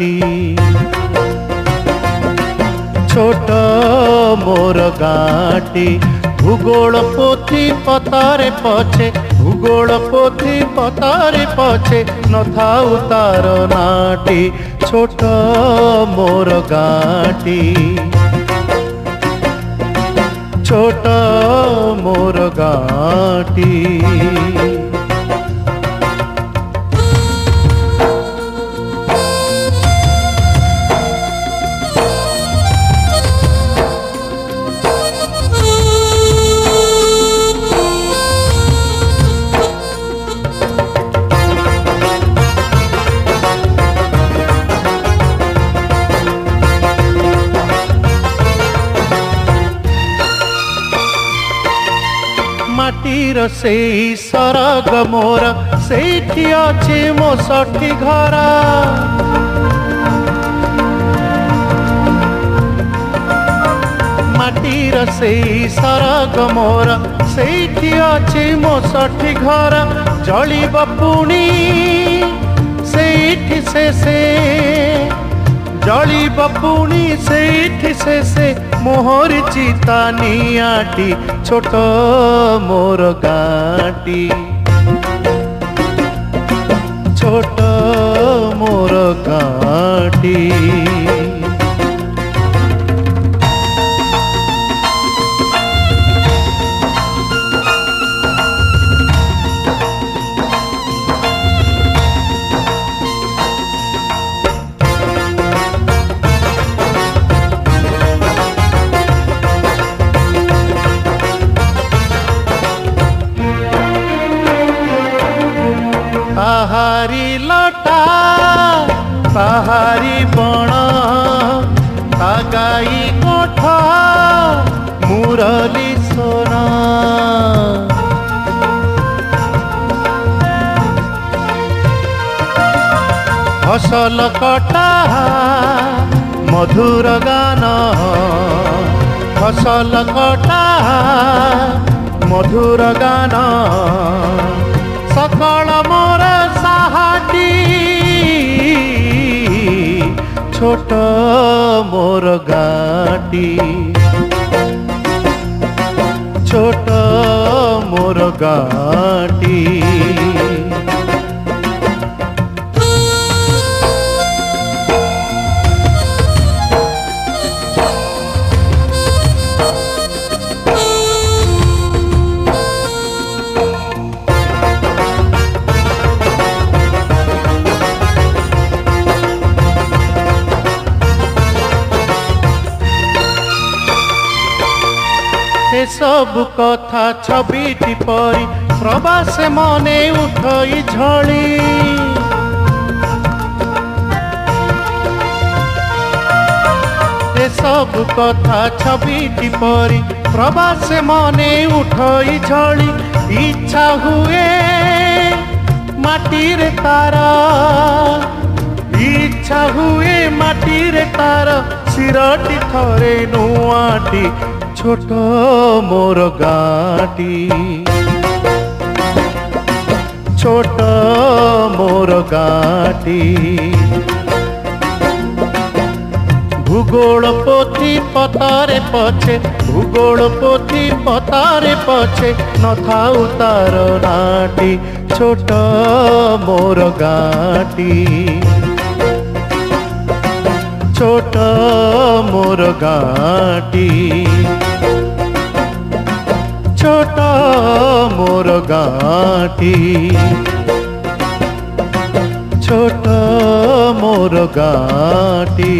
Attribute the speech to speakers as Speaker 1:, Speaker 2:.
Speaker 1: गाँटी छोट मोर गाँटी भूगोल पोथी पतारे पछे भूगोल पोथी पतारे पछे नथाउ तार नाटी छोट मोर गाँटी छोट मोर गाँटी माटीर से सरग मोर सेठी अछि मो सठी घर माटीर से सरग मोर सेठी अछि मो सठी घर जलिब पुणी सेठी से जलिब पुणी सेठी से मोहर चिता नियाटी छोट मोर गाँटी छोट मोर गाँटी पहाड़ी लटा पहाड़ी बण तागाई कोठा मुरली सोना फसल कटा मधुर गान फसल कटा मधुर गान सकल मोर साहाटी छोट मोर गाँटी छोट मोर गाँटी सब कथा छबिटी परी प्रवास मने उठई झड़ी सब कथा छबिटी परी प्रवास मने उठई झड़ी इच्छा हुए माटीर तार इच्छा हुए माटीर तार सिरटी थरे नुआटी छोट मोर गाँटी छोट मोर गाँटी भूगोल पोथी पतारे पछे भूगोल पोथी पतारे पछे नथाउ तार नाटी छोट मोर गाँटी छोट मोर गाँटी छोट मोर गाँटी छोट मोर गाँटी।